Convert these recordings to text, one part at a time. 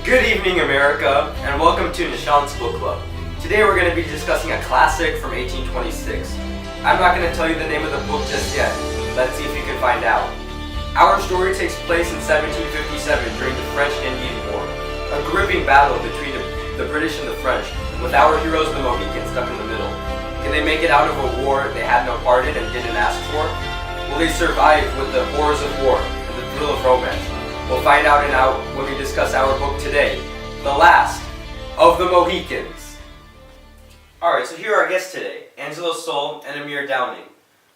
Good evening, America, and welcome to Nishanth's Book Club. Today we're going to be discussing a classic from 1826. I'm not going to tell you the name of the book just yet. Let's see if you can find out. Our story takes place in 1757 during the French-Indian War, a gripping battle between the British and the French, with our heroes the Mohicans stuck in the middle. Can they make it out of a war they had no part in and didn't ask for? Will they survive with the horrors of war and the thrill of romance? We'll find out when we discuss our book today, The Last of the Mohicans. Alright, so here are our guests today, Angelo Soul and Amir Downing.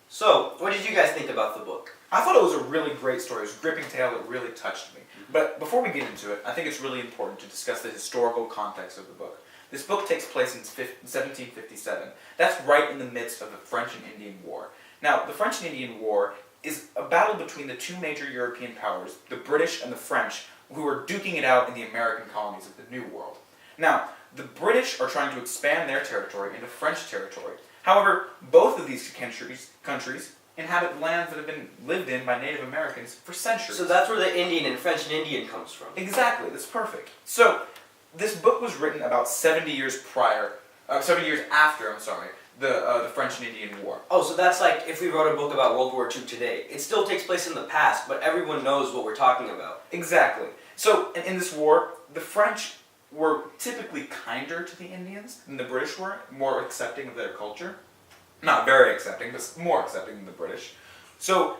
So, what did you guys think about the book? I thought it was a really great story. It was a gripping tale that really touched me. But before we get into it, I think it's really important to discuss the historical context of the book. This book takes place in 1757. That's right in the midst of the French and Indian War. Now, the French and Indian War is a battle between the two major European powers, the British and the French, who are duking it out in the American colonies of the New World. Now, the British are trying to expand their territory into French territory. However, both of these countries inhabit lands that have been lived in by Native Americans for centuries. So that's where the Indian and French and Indian comes from. Exactly, that's perfect. So, this book was written about 70 years after, the French and Indian War. Oh, so that's like if we wrote a book about World War II today. It still takes place in the past, but everyone knows what we're talking about. Exactly. So, in this war, the French were typically kinder to the Indians than the British were, more accepting of their culture. Not very accepting, but more accepting than the British. So,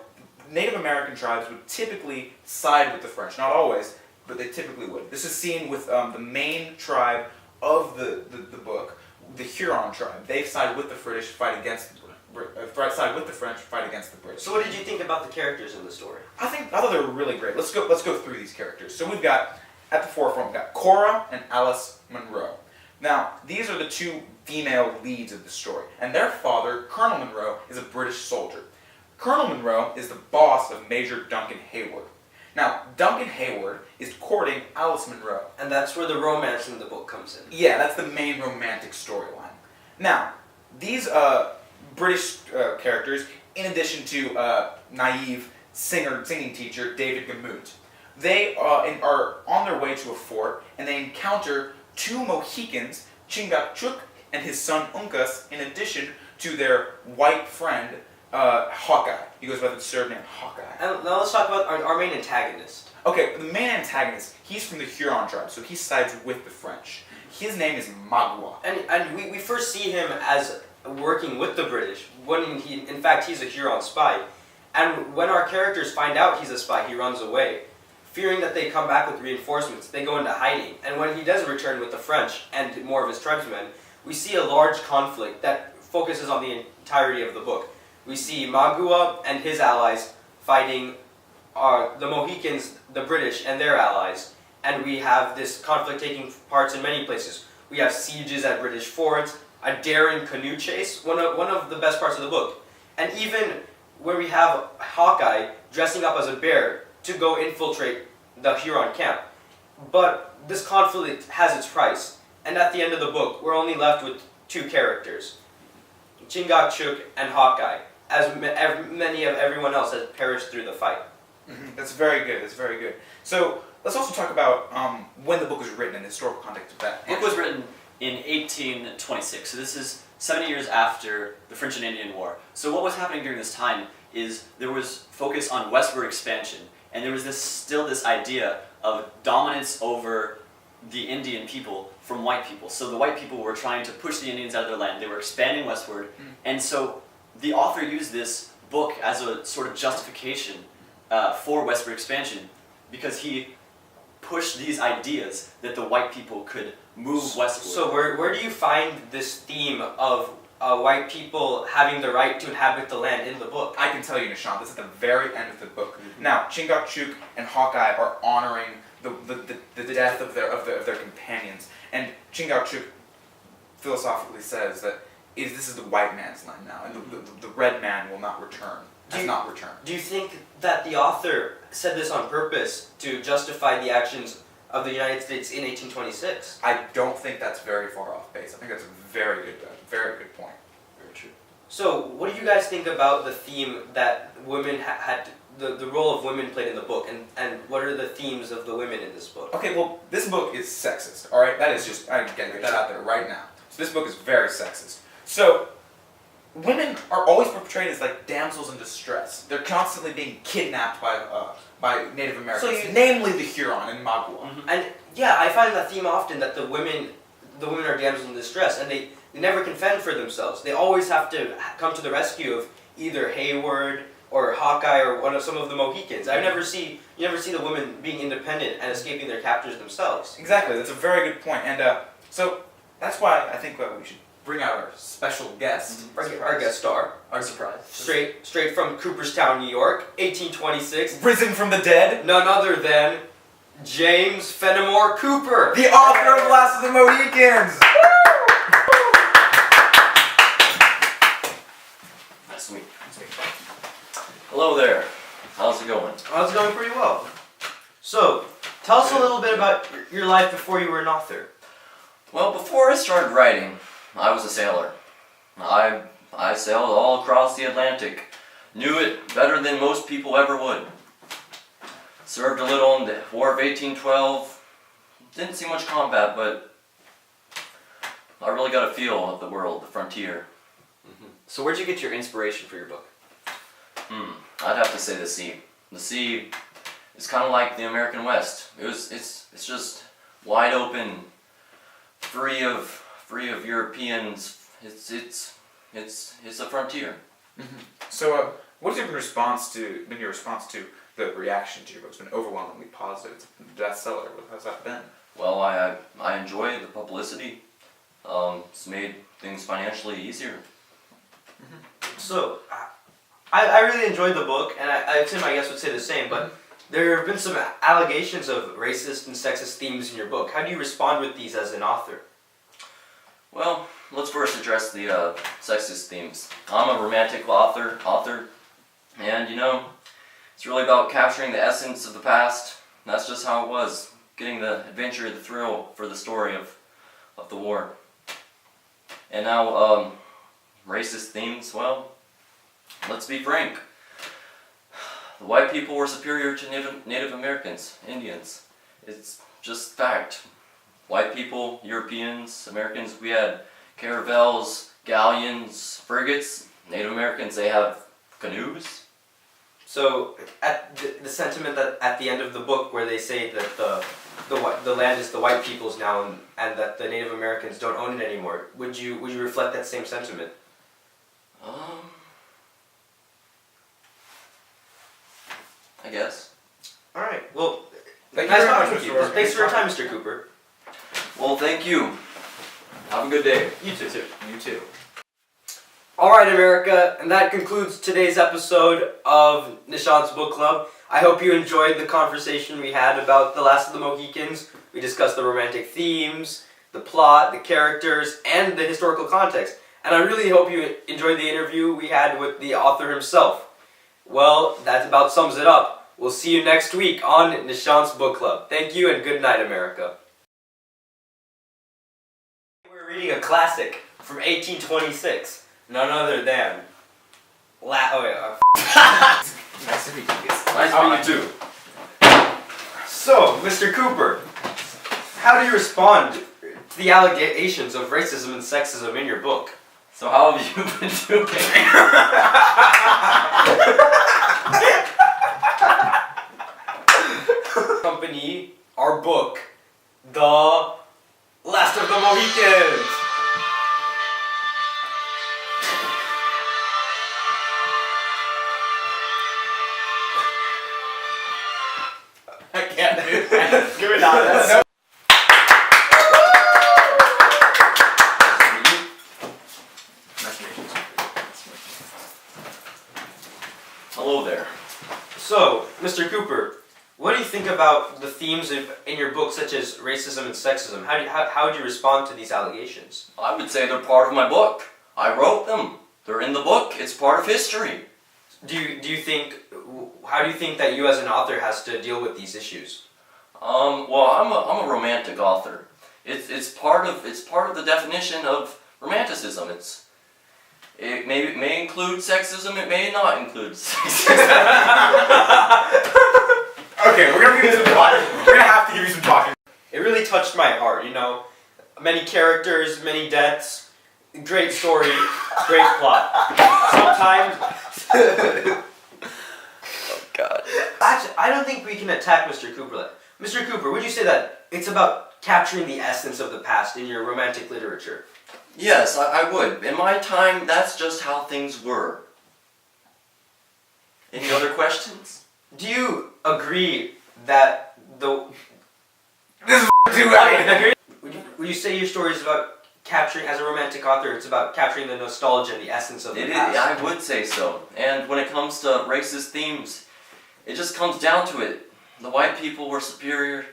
Native American tribes would typically side with the French. Not always, but they typically would. This is seen with the main tribe of the book, the Huron tribe. They side with the British, fight against side with the French, fight against the British. So what did you think about the characters in the story? I thought they were really great. Let's go through these characters. So we've got, at the forefront, we've got Cora and Alice Monroe. Now, these are the two female leads of the story, and their father, Colonel Monroe, is a British soldier. Colonel Monroe is the boss of Major Duncan Hayward. Now, Duncan Hayward is courting Alice Monroe. And that's where the romance in the book comes in. Yeah, that's the main romantic storyline. Now, these British characters, in addition to naive singing teacher David Gamut, they are on their way to a fort, and they encounter two Mohicans, Chingachgook and his son Uncas, in addition to their white friend, Hawkeye. He goes by the surname Hawkeye. And now let's talk about our main antagonist. Okay, the main antagonist, he's from the Huron tribe, so he sides with the French. His name is Magua. And we first see him as working with the British, when in fact he's a Huron spy. And when our characters find out he's a spy, he runs away. Fearing that they come back with reinforcements, they go into hiding. And when he does return with the French and more of his tribesmen, we see a large conflict that focuses on the entirety of the book. We see Magua and his allies fighting the Mohicans, the British, and their allies. And we have this conflict taking parts in many places. We have sieges at British forts, a daring canoe chase, one of the best parts of the book. And even where we have Hawkeye dressing up as a bear to go infiltrate the Huron camp. But this conflict has its price. And at the end of the book, we're only left with two characters, Chingachgook and Hawkeye, as many of everyone else has perished through the fight. Mm-hmm. That's very good. That's very good. So let's also talk about when the book was written and the historical context of that. The book was written in 1826, so this is 70 years after the French and Indian War. So what was happening during this time is there was focus on westward expansion, and there was still this idea of dominance over the Indian people from white people. So the white people were trying to push the Indians out of their land. They were expanding westward, and so the author used this book as a sort of justification for westward expansion, because he pushed these ideas that the white people could move westward. So where do you find this theme of white people having the right to inhabit the land in the book? I can tell you, Nishanth, this is at the very end of the book. Mm-hmm. Now, Chingachgook and Hawkeye are honoring the death of their companions, and Chingachgook philosophically says that this is the white man's land now, and the red man will not return. Do you think that the author said this on purpose to justify the actions of the United States in 1826? I don't think that's very far off base. I think that's a very good point. Very true. So, what do you guys think about the theme that women the role of women played in the book, and what are the themes of the women in this book? Okay, well, this book is sexist, alright? That is just, I gotta get that out there right now. So this book is very sexist. So, women are always portrayed as like damsels in distress. They're constantly being kidnapped by Native Americans, namely the Huron and Magua. And yeah, I find that theme often, that the women are damsels in distress, and they never can fend for themselves. They always have to come to the rescue of either Hayward or Hawkeye or some of the Mohicans. You never see the women being independent and escaping their captors themselves. Exactly, that's a very good point. And so that's why I think we should bring out our special guest. Our guest star. Our surprise. Straight from Cooperstown, New York, 1826. Risen from the dead. None other than James Fenimore Cooper. The author of Last of the Mohicans! Sweet. Hello there. How's it going? Oh, it's going pretty well. So, tell us a little bit about your life before you were an author. Well, before I started writing, I was a sailor. I sailed all across the Atlantic. Knew it better than most people ever would. Served a little in the War of 1812. Didn't see much combat, but I really got a feel of the world, the frontier. So where'd you get your inspiration for your book? I'd have to say the sea. The sea is kind of like the American West. It's just wide open, free of Europeans. It's a frontier. So, what's your response to the reaction to your book? It's been overwhelmingly positive. It's a bestseller. How's that been? Well, I enjoy the publicity. It's made things financially easier. So, I really enjoyed the book, and I assume my guests would say the same, but there have been some allegations of racist and sexist themes in your book. How do you respond with these as an author? Well, let's first address the sexist themes. I'm a romantic author, and it's really about capturing the essence of the past. That's just how it was, getting the adventure, the thrill for the story of the war. And now, racist themes, well, let's be frank. The white people were superior to Native Americans, Indians. It's just fact. White people, Europeans, Americans, we had caravels, galleons, frigates. Native Americans, they have canoes. So, at the sentiment that at the end of the book, where they say that the land is the white people's now, and that the Native Americans don't own it anymore, would you reflect that same sentiment? I guess. All right. Well, Thank nice you very talking much, to you. Mr. Orr. Thanks for your time, Mr. Cooper. Well, thank you. Have a good day. You too. You too. All right, America, and that concludes today's episode of Nishanth's Book Club. I hope you enjoyed the conversation we had about The Last of the Mohicans. We discussed the romantic themes, the plot, the characters, and the historical context. And I really hope you enjoyed the interview we had with the author himself. Well, that about sums it up. We'll see you next week on Nishanth's Book Club. Thank you and good night, America. We're reading a classic from 1826. None other than... Nice Nice to meet you. Nice to meet you too. So, Mr. Cooper, how do you respond to the allegations of racism and sexism in your book? So how have you been doing? Company, our book, The Last of the Mohicans. I can't do that. Give it out. Hello there. So, Mr. Cooper, what do you think about the themes in your book, such as racism and sexism? How do you respond to these allegations? I would say they're part of my book. I wrote them. They're in the book. It's part of history. How do you think that you as an author has to deal with these issues? Well, I'm a romantic author. It's part of the definition of romanticism. It may include sexism, it may not include sexism. Okay, we're gonna give you some talking. We're gonna have to give you some talking. It really touched my heart, you know. Many characters, many deaths, great story, great plot. Sometimes. Oh God. Actually, I don't think we can attack Mr. Cooper. Mr. Cooper, would you say that it's about capturing the essence of the past in your romantic literature? Yes, I would. In my time, that's just how things were. Any other questions? Do you agree that the... This is too heavy. Would you say your story is about capturing, as a romantic author, it's about capturing the nostalgia and the essence of the It is, past? I would say so. And when it comes to racist themes, it just comes down to it. The white people were superior.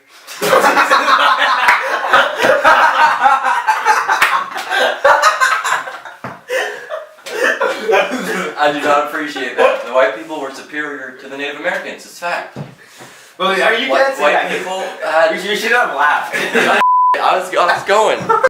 I do not appreciate that. The white people were superior to the Native Americans. It's fact. Well, are you White can't say that. people had. You should have laughed. I was going.